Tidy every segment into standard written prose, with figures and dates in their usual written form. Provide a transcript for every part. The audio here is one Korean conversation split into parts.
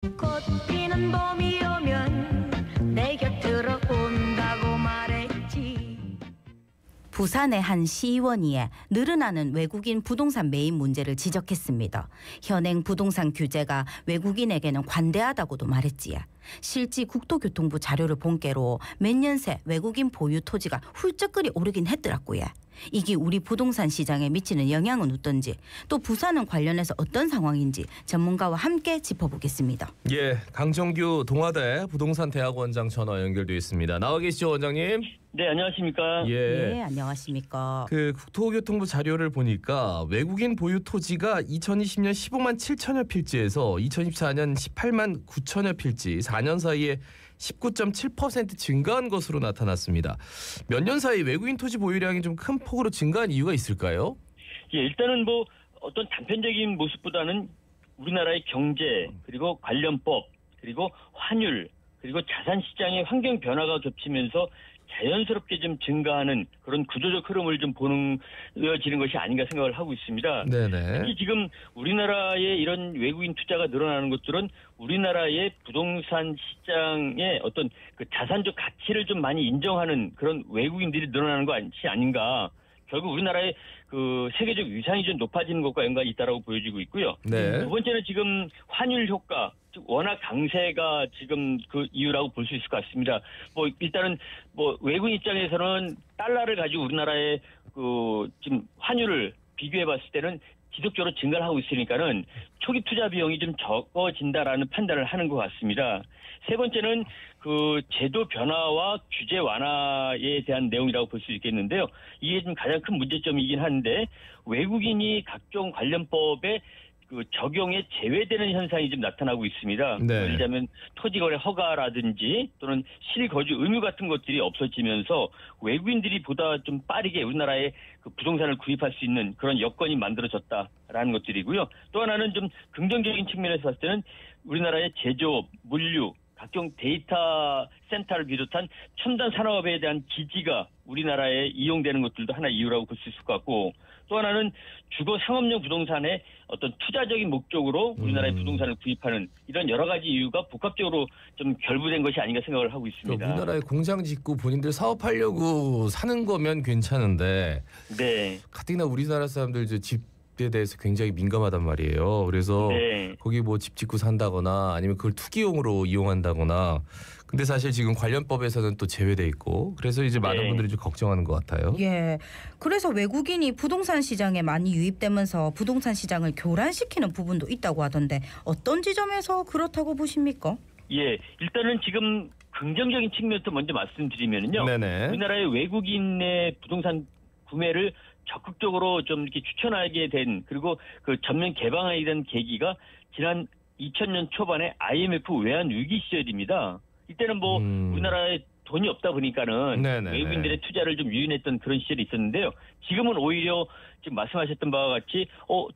꽃 피는 봄이 오면 내 곁으로 온다고 말했지. 부산의 한 시의원이 늘어나는 외국인 부동산 매입 문제를 지적했습니다. 현행 부동산 규제가 외국인에게는 관대하다고도 말했지요. 실제 국토교통부 자료를 본께로 몇 년 새 외국인 보유 토지가 훌쩍거리 오르긴 했더라고요. 이게 우리 부동산 시장에 미치는 영향은 어떤지, 또 부산은 관련해서 어떤 상황인지 전문가와 함께 짚어보겠습니다. 예, 강정규 동아대 부동산 대학원장 전화 연결되어 있습니다. 나와 계시죠, 원장님? 네, 안녕하십니까? 예. 네, 안녕하십니까. 그 국토교통부 자료를 보니까 외국인 보유 토지가 2020년 15만 7천여 필지에서 2024년 18만 9천여 필지, 4년 사이에 19.7% 증가한 것으로 나타났습니다. 몇 년 사이 외국인 토지 보유량이 좀 큰 폭으로 증가한 이유가 있을까요? 예, 일단은 뭐 어떤 단편적인 모습보다는 우리나라의 경제, 그리고 관련법, 그리고 환율, 그리고 자산 시장의 환경 변화가 겹치면서 자연스럽게 좀 증가하는 그런 구조적 흐름을 좀 보여지는 것이 아닌가 생각을 하고 있습니다. 네네. 특히 지금 우리나라의 이런 외국인 투자가 늘어나는 것들은 우리나라의 부동산 시장의 어떤 그 자산적 가치를 좀 많이 인정하는 그런 외국인들이 늘어나는 것이 아닌가. 결국 우리나라의 그 세계적 위상이 좀 높아지는 것과 연관이 있다라고 보여지고 있고요. 네. 두 번째는 지금 환율 효과, 즉 워낙 강세가 지금 그 이유라고 볼 수 있을 것 같습니다. 뭐 일단은 뭐 외국인 입장에서는 달러를 가지고 우리나라의 그 지금 환율을 비교해 봤을 때는 지속적으로 증가를 하고 있으니까는 초기 투자 비용이 좀 적어진다라는 판단을 하는 것 같습니다. 세 번째는 그 제도 변화와 규제 완화에 대한 내용이라고 볼 수 있겠는데요. 이게 좀 가장 큰 문제점이긴 한데 외국인이 각종 관련법에 그 적용에 제외되는 현상이 좀 나타나고 있습니다. 네. 예를 들자면 토지거래 허가라든지 또는 실거주 의무 같은 것들이 없어지면서 외국인들이 보다 좀 빠르게 우리나라에 그 부동산을 구입할 수 있는 그런 여건이 만들어졌다라는 것들이고요. 또 하나는 좀 긍정적인 측면에서 봤을 때는 우리나라의 제조업, 물류, 각종 데이터 센터를 비롯한 첨단 산업에 대한 기지가 우리나라에 이용되는 것들도 하나의 이유라고 볼 수 있을 것 같고, 또 하나는 주거 상업용 부동산의 어떤 투자적인 목적으로 우리나라의 부동산을 구입하는 이런 여러 가지 이유가 복합적으로 좀 결부된 것이 아닌가 생각을 하고 있습니다. 우리나라에 공장 짓고 본인들 사업하려고 사는 거면 괜찮은데, 네. 가뜩이나 우리나라 사람들 이제 집에 대해서 굉장히 민감하단 말이에요. 그래서 네. 거기 뭐 집 짓고 산다거나 아니면 그걸 투기용으로 이용한다거나. 근데 사실 지금 관련법에서는 또 제외돼 있고, 그래서 이제 많은 네. 분들이 좀 걱정하는 것 같아요. 예, 그래서 외국인이 부동산 시장에 많이 유입되면서 부동산 시장을 교란시키는 부분도 있다고 하던데 어떤 지점에서 그렇다고 보십니까? 예, 일단은 지금 긍정적인 측면부터 먼저 말씀드리면요. 네네. 우리나라의 외국인의 부동산 구매를 적극적으로 좀 이렇게 추천하게 된, 그리고 그 전면 개방하게 된 계기가 지난 2000년 초반에 IMF 외환 위기 시절입니다. 이때는 뭐 우리나라에 돈이 없다 보니까는 네네네. 외국인들의 투자를 좀 유인했던 그런 시절이 있었는데요. 지금은 오히려 지금 말씀하셨던 바와 같이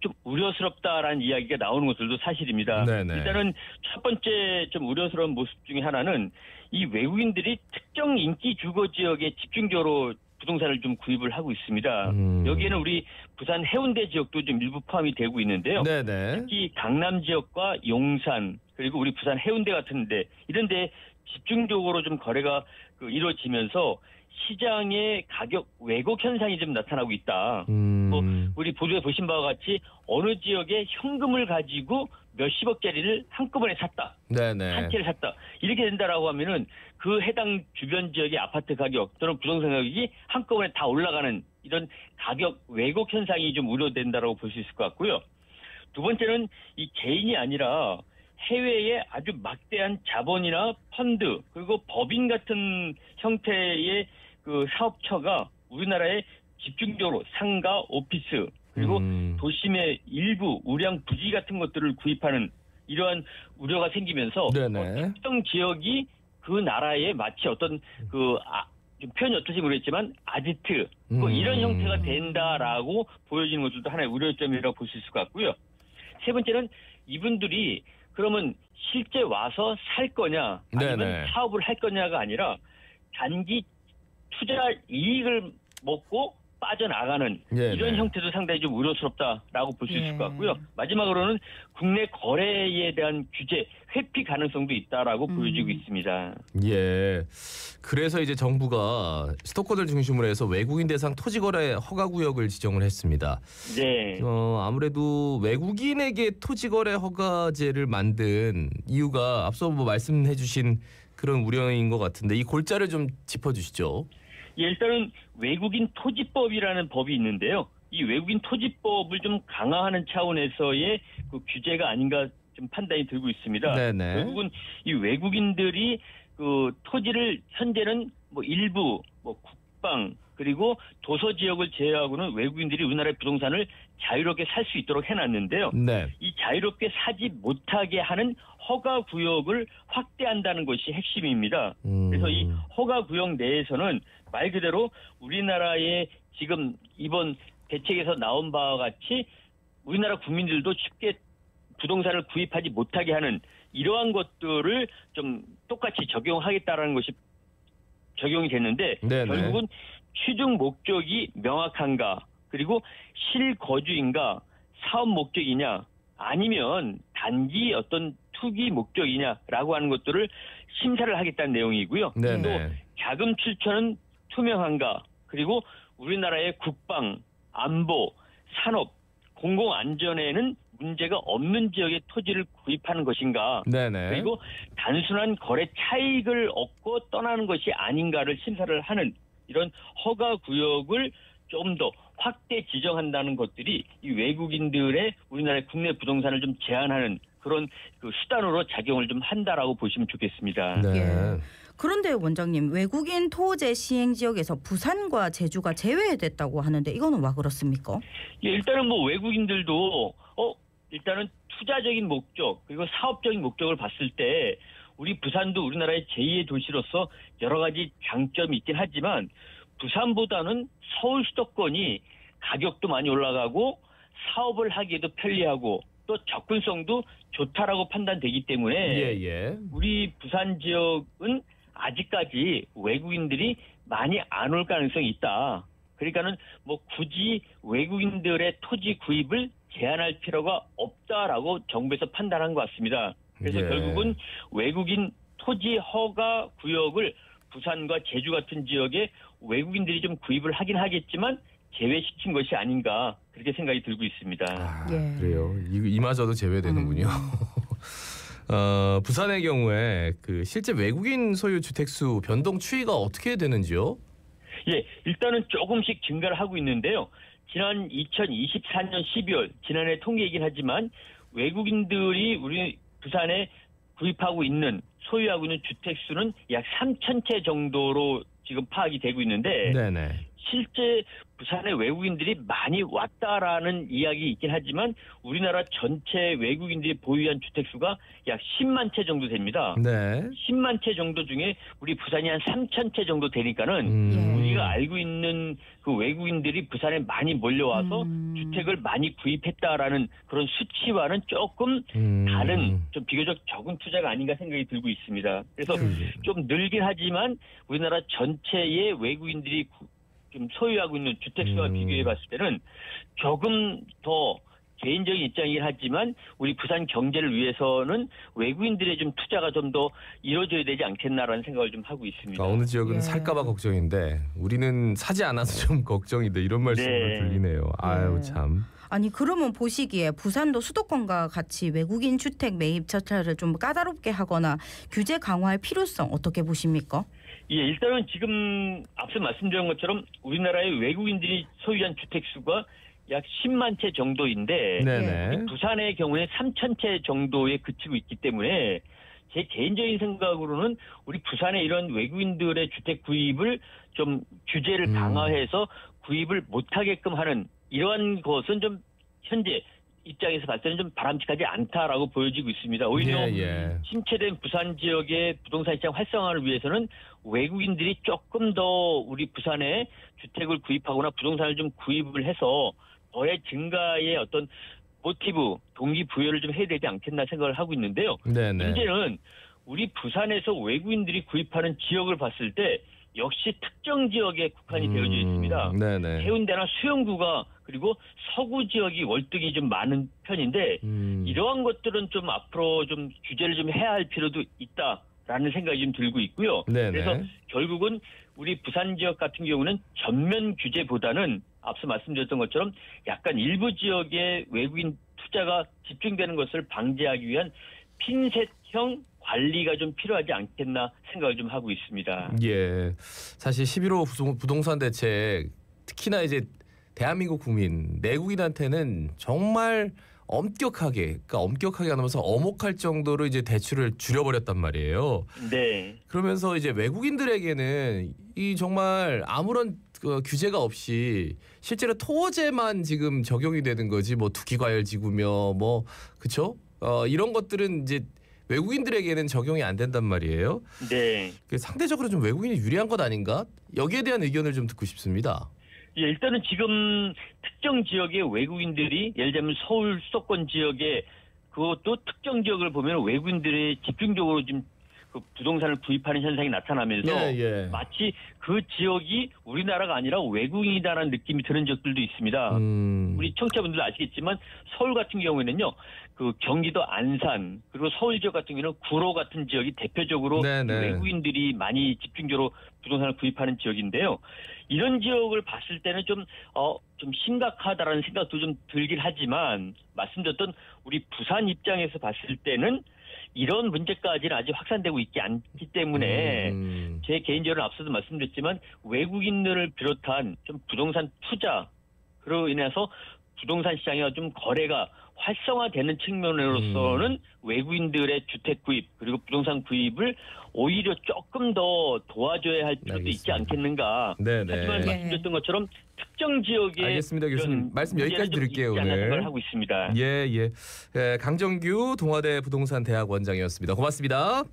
좀 우려스럽다라는 이야기가 나오는 것들도 사실입니다. 네네. 일단은 첫 번째 좀 우려스러운 모습 중에 하나는 이 외국인들이 특정 인기 주거 지역에 집중적으로 부동산을 좀 구입을 하고 있습니다. 여기에는 우리 부산 해운대 지역도 좀 일부 포함이 되고 있는데요. 네네. 특히 강남 지역과 용산, 그리고 우리 부산 해운대 같은데 이런 데 집중적으로 좀 거래가 이루어지면서 시장의 가격 왜곡 현상이 좀 나타나고 있다. 뭐 우리 보도에 보신 바와 같이 어느 지역에 현금을 가지고 몇십억짜리를 한꺼번에 샀다. 네네. 한 채를 샀다. 이렇게 된다라고 하면은 그 해당 주변 지역의 아파트 가격 또는 부동산 가격이 한꺼번에 다 올라가는 이런 가격 왜곡 현상이 좀 우려된다라고 볼 수 있을 것 같고요. 두 번째는 이 개인이 아니라 해외의 아주 막대한 자본이나 펀드 그리고 법인 같은 형태의 그 사업처가 우리나라에 집중적으로 상가, 오피스 그리고 도심의 일부 우량 부지 같은 것들을 구입하는 이러한 우려가 생기면서 특정 지역이 그 나라에 마치 어떤 좀 표현이 어떨지 모르겠지만 아지트 뭐 이런 형태가 된다라고 보여지는 것들도 하나의 우려점이라고 볼 수 있을 것 같고요. 세 번째는 이분들이 그러면 실제 와서 살 거냐 아니면 네네. 사업을 할 거냐가 아니라 단기 투자 이익을 먹고 빠져나가는 네, 이런 네. 형태도 상당히 좀 우려스럽다라고 볼 수 있을 예. 것 같고요. 마지막으로는 국내 거래에 대한 규제 회피 가능성도 있다라고 보여지고 있습니다. 예. 그래서 이제 정부가 수도권을 중심으로 해서 외국인 대상 토지 거래 허가 구역을 지정을 했습니다. 네. 아무래도 외국인에게 토지 거래 허가제를 만든 이유가 앞서 뭐 말씀해 주신 그런 우려인 것 같은데 이 골자를 좀 짚어 주시죠. 예, 일단은 외국인 토지법이라는 법이 있는데요. 이 외국인 토지법을 좀 강화하는 차원에서의 그 규제가 아닌가 좀 판단이 들고 있습니다. 네네. 결국은 이 외국인들이 그 토지를 현재는 뭐 일부 뭐 국방 그리고 도서 지역을 제외하고는 외국인들이 우리나라의 부동산을 자유롭게 살 수 있도록 해놨는데요. 네. 이 자유롭게 사지 못하게 하는 허가 구역을 확대한다는 것이 핵심입니다. 그래서 이 허가 구역 내에서는 말 그대로 우리나라의 지금 이번 대책에서 나온 바와 같이 우리나라 국민들도 쉽게 부동산을 구입하지 못하게 하는 이러한 것들을 좀 똑같이 적용하겠다라는 것이 적용이 됐는데 네네. 결국은 취득 목적이 명확한가 그리고 실거주인가 사업 목적이냐 아니면 단기 어떤 투기 목적이냐라고 하는 것들을 심사를 하겠다는 내용이고요. 네네. 또 자금 출처는 투명한가 그리고 우리나라의 국방, 안보, 산업, 공공안전에는 문제가 없는 지역의 토지를 구입하는 것인가 네네. 그리고 단순한 거래 차익을 얻고 떠나는 것이 아닌가를 심사를 하는 이런 허가 구역을 좀 더 확대 지정한다는 것들이 이 외국인들의 우리나라의 국내 부동산을 좀 제한하는 그런 그 수단으로 작용을 좀 한다라고 보시면 좋겠습니다. 네. 예. 그런데 원장님 외국인 토제 시행 지역에서 부산과 제주가 제외됐다고 하는데 이거는 왜 그렇습니까? 예, 일단은 뭐 외국인들도 일단은 투자적인 목적 그리고 사업적인 목적을 봤을 때 우리 부산도 우리나라의 제2의 도시로서 여러 가지 장점이 있긴 하지만 부산보다는 서울 수도권이 가격도 많이 올라가고 사업을 하기에도 편리하고 또 접근성도 좋다라고 판단되기 때문에 예. 우리 부산 지역은 아직까지 외국인들이 많이 안 올 가능성이 있다. 그러니까는 뭐 굳이 외국인들의 토지 구입을 제한할 필요가 없다라고 정부에서 판단한 것 같습니다. 그래서 예. 결국은 외국인 토지 허가 구역을 부산과 제주 같은 지역에 외국인들이 좀 구입을 하긴 하겠지만 제외시킨 것이 아닌가 그렇게 생각이 들고 있습니다. 아, 예. 그래요. 이마저도 제외되는군요. 부산의 경우에 그 실제 외국인 소유 주택수 변동 추이가 어떻게 되는지요? 예, 일단은 조금씩 증가를 하고 있는데요. 지난 2024년 12월 지난해 통계이긴 하지만 외국인들이 우리 부산에 구입하고 있는 소유하고 있는 주택수는 약 3,000채 정도로 지금 파악이 되고 있는데 네네. 실제 부산에 외국인들이 많이 왔다라는 이야기 있긴 하지만 우리나라 전체 외국인들이 보유한 주택수가 약 10만 채 정도 됩니다. 네. 10만 채 정도 중에 우리 부산이 한 3천 채 정도 되니까는 예. 우리가 알고 있는 그 외국인들이 부산에 많이 몰려와서 주택을 많이 구입했다라는 그런 수치와는 조금 다른 좀 비교적 적은 투자가 아닌가 생각이 들고 있습니다. 그래서 좀 늘긴 하지만 우리나라 전체의 외국인들이 좀 소유하고 있는 주택수와 비교해 봤을 때는 조금 더 개인적인 입장이긴 하지만 우리 부산 경제를 위해서는 외국인들의 좀 투자가 좀 더 이루어져야 되지 않겠나라는 생각을 좀 하고 있습니다. 그러니까 어느 지역은 예. 살까봐 걱정인데 우리는 사지 않아서 좀 걱정이다 이런 말씀을 네. 들리네요. 아유 예. 참. 아니 그러면 보시기에 부산도 수도권과 같이 외국인 주택 매입 절차를 좀 까다롭게 하거나 규제 강화할 필요성 어떻게 보십니까? 예, 일단은 지금 앞서 말씀드린 것처럼 우리나라의 외국인들이 소유한 주택수가 약 10만 채 정도인데 네네. 부산의 경우에 3천 채 정도에 그치고 있기 때문에 제 개인적인 생각으로는 우리 부산의 이런 외국인들의 주택 구입을 좀 규제를 강화해서 구입을 못하게끔 하는 이러한 것은 좀 현재 입장에서 봤을 때는 좀 바람직하지 않다라고 보여지고 있습니다. 오히려 예. 침체된 부산 지역의 부동산 시장 활성화를 위해서는 외국인들이 조금 더 우리 부산에 주택을 구입하거나 부동산을 좀 구입을 해서 거래 증가의 어떤 모티브, 동기부여를 좀 해야 되지 않겠나 생각을 하고 있는데요. 네네. 문제는 우리 부산에서 외국인들이 구입하는 지역을 봤을 때 역시 특정 지역에 국한이 되어져 있습니다. 네네. 해운대나 수영구가 그리고 서구 지역이 월등히 좀 많은 편인데 이러한 것들은 좀 앞으로 좀 규제를 좀 해야 할 필요도 있다라는 생각이 좀 들고 있고요. 네네. 그래서 결국은 우리 부산 지역 같은 경우는 전면 규제보다는 앞서 말씀드렸던 것처럼 약간 일부 지역에 외국인 투자가 집중되는 것을 방지하기 위한 핀셋형 관리가 좀 필요하지 않겠나 생각을 좀 하고 있습니다. 예. 사실 11호 부동산 대책 특히나 이제 대한민국 국민 내국인한테는 정말 엄격하게 하면서 엄혹할 정도로 이제 대출을 줄여버렸단 말이에요. 네. 그러면서 이제 외국인들에게는 이 정말 아무런 규제가 없이 실제로 토지에만 지금 적용이 되는 거지 뭐 투기과열지구며 뭐 그쵸? 이런 것들은 이제 외국인들에게는 적용이 안 된단 말이에요. 네. 상대적으로 좀 외국인이 유리한 것 아닌가? 여기에 대한 의견을 좀 듣고 싶습니다. 예, 일단은 지금 특정 지역의 외국인들이 예를 들면 서울 수도권 지역에 그것도 특정 지역을 보면 외국인들이 집중적으로 좀 그 부동산을 구입하는 현상이 나타나면서 예. 마치 그 지역이 우리나라가 아니라 외국인이다라는 느낌이 드는 적들도 있습니다. 우리 청취자분들 아시겠지만 서울 같은 경우에는요. 그 경기도 안산 그리고 서울 지역 같은 경우는 구로 같은 지역이 대표적으로 외국인들이 많이 집중적으로 부동산을 구입하는 지역인데요. 이런 지역을 봤을 때는 좀 심각하다라는 생각도 좀 들긴 하지만 말씀드렸던 우리 부산 입장에서 봤을 때는 이런 문제까지는 아직 확산되고 있지 않기 때문에 제 개인적으로 앞서도 말씀드렸지만 외국인들을 비롯한 좀 부동산 투자로 인해서 부동산 시장이 좀 거래가 활성화되는 측면으로서는 외국인들의 주택 구입 그리고 부동산 구입을 오히려 조금 더 도와줘야 할 필요도 있지 않겠는가. 네네. 하지만 말씀드렸던 것처럼 특정 지역에 알겠습니다, 교수님. 말씀 여기까지 드릴게요, 오늘. 생각을 하고 있습니다. 예. 강정규 동아대 부동산 대학 원장이었습니다. 고맙습니다.